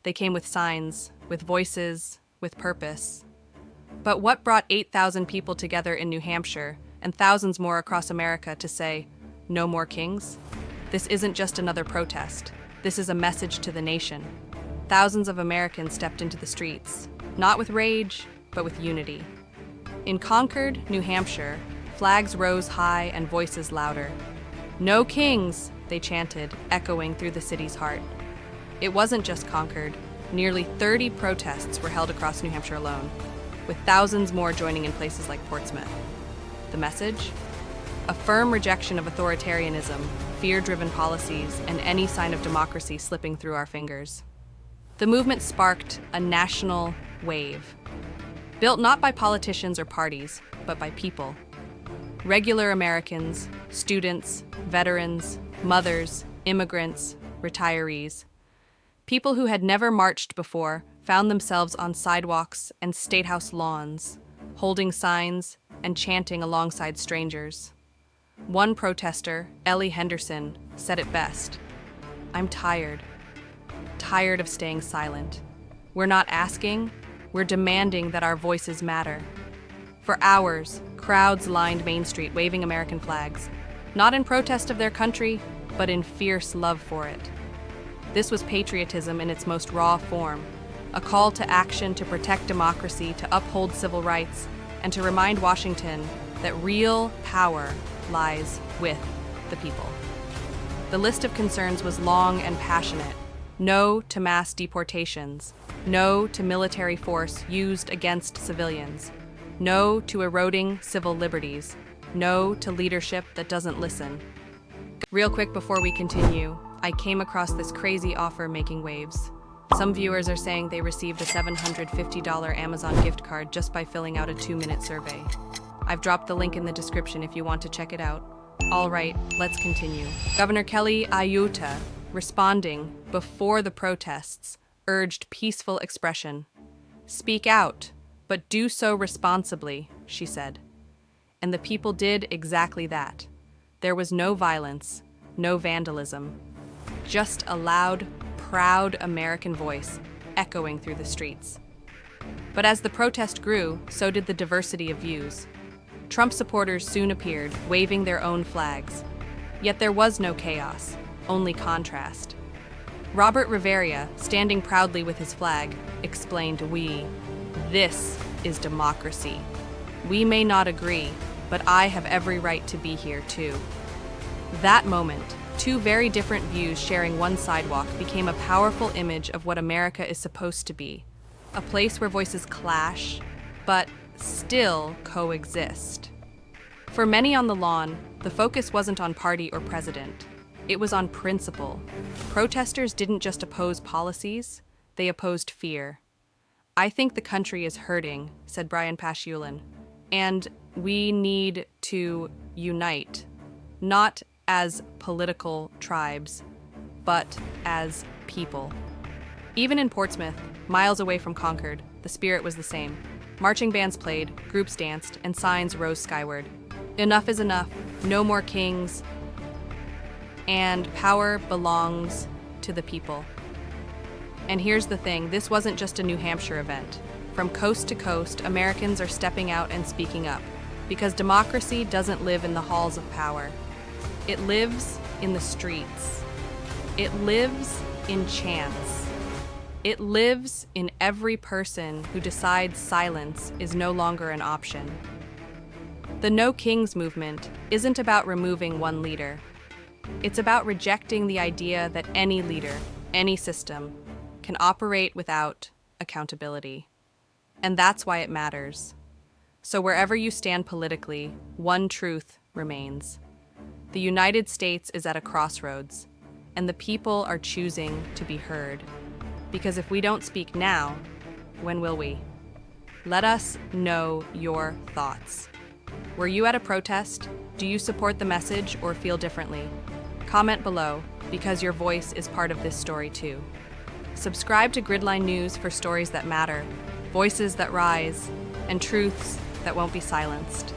They came with signs, with voices, with purpose. But what brought 8,000 people together in New Hampshire and thousands more across America to say, "No more kings"? This isn't just another protest. This is a message to the nation. Thousands of Americans stepped into the streets, not with rage, but with unity. In Concord, New Hampshire, flags rose high and voices louder. "No kings," they chanted, echoing through the city's heart. It wasn't just Concord. Nearly 30 protests were held across New Hampshire alone, with thousands more joining in places like Portsmouth. The message? A firm rejection of authoritarianism, fear-driven policies, and any sign of democracy slipping through our fingers. The movement sparked a national wave, built not by politicians or parties, but by people. Regular Americans, students, veterans, mothers, immigrants, retirees. People who had never marched before found themselves on sidewalks and statehouse lawns, holding signs and chanting alongside strangers. One protester, Ellie Henderson, said it best. "I'm tired of staying silent. We're not asking, we're demanding that our voices matter." For hours, crowds lined Main Street waving American flags, not in protest of their country, but in fierce love for it. This was patriotism in its most raw form, a call to action to protect democracy, to uphold civil rights, and to remind Washington that real power lies with the people. The list of concerns was long and passionate. No to mass deportations. No to military force used against civilians. No to eroding civil liberties. No to leadership that doesn't listen. Real quick before we continue, I came across this crazy offer making waves. Some viewers are saying they received a $750 Amazon gift card just by filling out a 2-minute survey. I've dropped the link in the description if you want to check it out. All right, let's continue. Governor Kelly Ayuta, responding before the protests, urged peaceful expression. "Speak out, but do so responsibly," she said. And the people did exactly that. There was no violence, no vandalism, just a loud, proud American voice echoing through the streets. But as the protest grew, so did the diversity of views. Trump supporters soon appeared, waving their own flags. Yet there was no chaos, only contrast. Robert Rivera, standing proudly with his flag, explained, "This is democracy. We may not agree, but I have every right to be here too." That moment, two very different views sharing one sidewalk, became a powerful image of what America is supposed to be. A place where voices clash, but still coexist. For many on the lawn, the focus wasn't on party or president. It was on principle. Protesters didn't just oppose policies, they opposed fear. "I think the country is hurting," said Brian Paschulin, "and we need to unite, not as political tribes, but as people." Even in Portsmouth, miles away from Concord, the spirit was the same. Marching bands played, groups danced, and signs rose skyward. Enough is enough, no more kings, and power belongs to the people. And here's the thing, this wasn't just a New Hampshire event. From coast to coast, Americans are stepping out and speaking up, because democracy doesn't live in the halls of power. It lives in the streets. It lives in chants. It lives in every person who decides silence is no longer an option. The No Kings movement isn't about removing one leader. It's about rejecting the idea that any leader, any system, can operate without accountability. And that's why it matters. So wherever you stand politically, one truth remains. The United States is at a crossroads, and the people are choosing to be heard. Because if we don't speak now, when will we? Let us know your thoughts. Were you at a protest? Do you support the message or feel differently? Comment below, because your voice is part of this story too. Subscribe to Gridline News for stories that matter, voices that rise, and truths that won't be silenced.